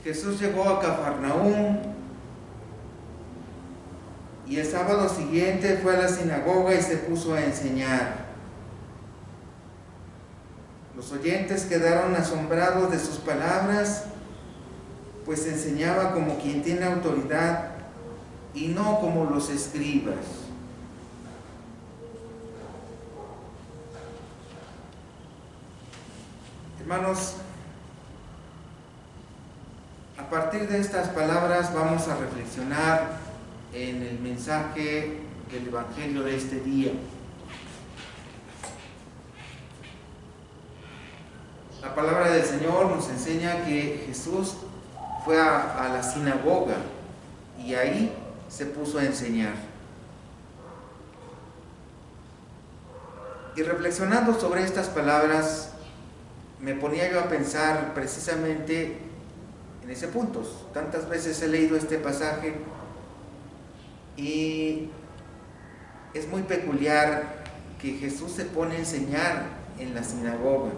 Jesús llegó a Cafarnaúm y el sábado siguiente fue a la sinagoga y se puso a enseñar. Los oyentes quedaron asombrados de sus palabras, pues enseñaba como quien tiene autoridad y no como los escribas. Hermanos, a partir de estas palabras vamos a reflexionar en el mensaje del Evangelio de este día. La palabra del Señor nos enseña que Jesús fue a la sinagoga y ahí se puso a enseñar. Y reflexionando sobre estas palabras, me ponía yo a pensar precisamente en ese punto. Tantas veces he leído este pasaje y es muy peculiar que Jesús se pone a enseñar en la sinagoga.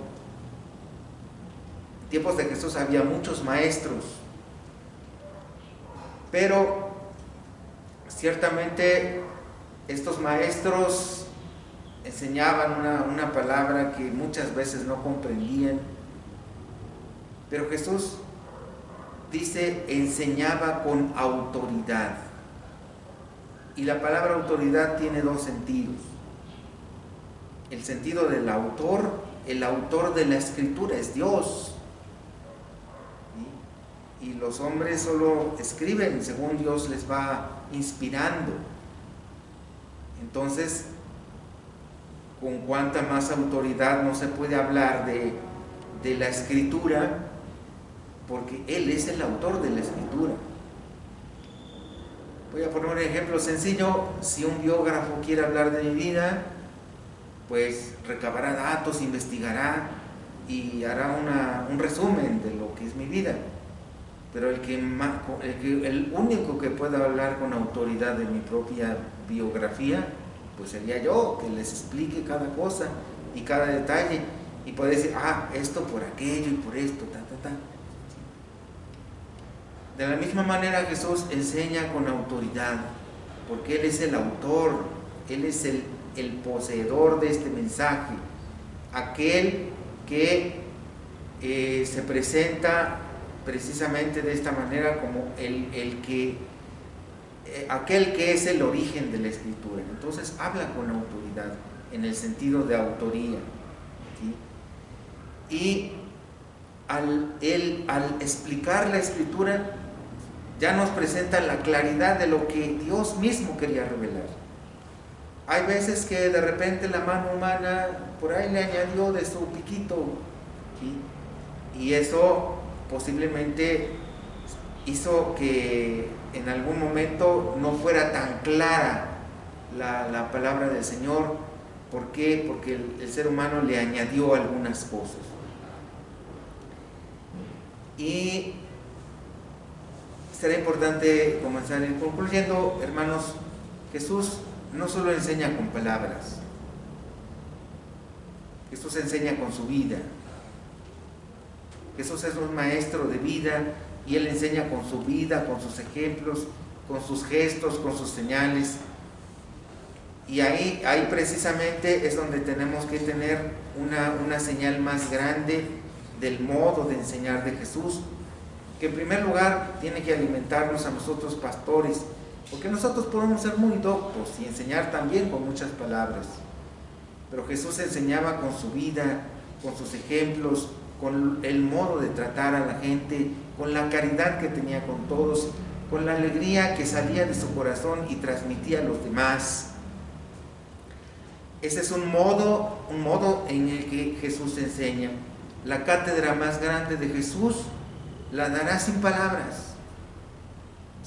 En tiempos de Jesús había muchos maestros, pero ciertamente estos maestros enseñaban una palabra que muchas veces no comprendían, pero Jesús dice enseñaba con autoridad. Y la palabra autoridad tiene dos sentidos. El sentido del autor, el autor de la escritura es Dios. Y los hombres solo escriben según Dios les va inspirando. Entonces, con cuánta más autoridad no se puede hablar de la escritura, porque Él es el autor de la escritura. Voy a poner un ejemplo sencillo. Si un biógrafo quiere hablar de mi vida, pues recabará datos, investigará y hará un resumen de lo que es mi vida. Pero el único que pueda hablar con autoridad de mi propia biografía, pues sería yo, que les explique cada cosa y cada detalle y puede decir, esto por aquello y por esto, De la misma manera Jesús enseña con autoridad, porque Él es el autor, Él es el poseedor de este mensaje, aquel que se presenta precisamente de esta manera como aquel que es el origen de la escritura. Entonces habla con autoridad, en el sentido de autoría, ¿sí? Y al explicar la escritura ya nos presenta la claridad de lo que Dios mismo quería revelar. Hay veces que de repente la mano humana por ahí le añadió de su piquito, ¿sí? Y eso posiblemente hizo que en algún momento no fuera tan clara la palabra del Señor. ¿Por qué? Porque el ser humano le añadió algunas cosas. Y será importante comenzar concluyendo, hermanos. Jesús no solo enseña con palabras, Jesús enseña con su vida. Jesús es un maestro de vida y Él enseña con su vida, con sus ejemplos, con sus gestos, con sus señales. Y ahí precisamente es donde tenemos que tener una señal más grande del modo de enseñar de Jesús, que en primer lugar tiene que alimentarnos a nosotros pastores, porque nosotros podemos ser muy doctos y enseñar también con muchas palabras, pero Jesús enseñaba con su vida, con sus ejemplos, con el modo de tratar a la gente, con la caridad que tenía con todos, con la alegría que salía de su corazón y transmitía a los demás. Ese es un modo en el que Jesús enseña. La cátedra más grande de Jesús la dará sin palabras,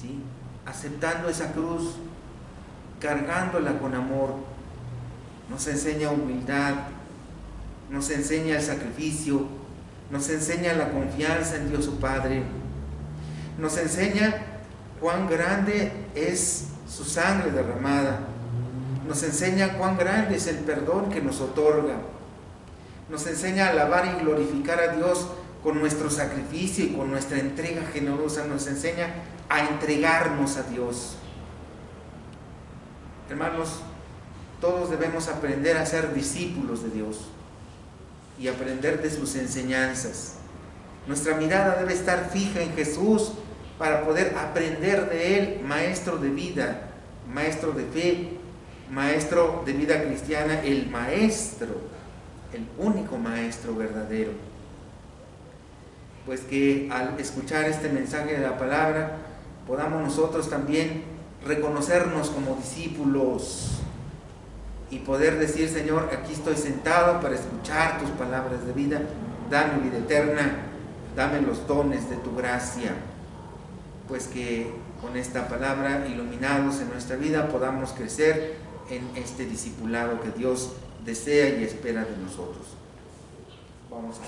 ¿sí? Aceptando esa cruz, cargándola con amor. Nos enseña humildad, nos enseña el sacrificio, nos enseña la confianza en Dios su Padre, nos enseña cuán grande es su sangre derramada, nos enseña cuán grande es el perdón que nos otorga, nos enseña a alabar y glorificar a Dios con nuestro sacrificio y con nuestra entrega generosa, nos enseña a entregarnos a Dios. Hermanos, todos debemos aprender a ser discípulos de Dios y aprender de sus enseñanzas. Nuestra mirada debe estar fija en Jesús para poder aprender de Él, maestro de vida, maestro de fe, maestro de vida cristiana, el maestro, el único maestro verdadero. Pues que al escuchar este mensaje de la palabra, podamos nosotros también reconocernos como discípulos y poder decir: Señor, aquí estoy sentado para escuchar tus palabras de vida, dame vida eterna, dame los dones de tu gracia. Pues que con esta palabra, iluminados en nuestra vida, podamos crecer en este discipulado que Dios desea y espera de nosotros. Vamos a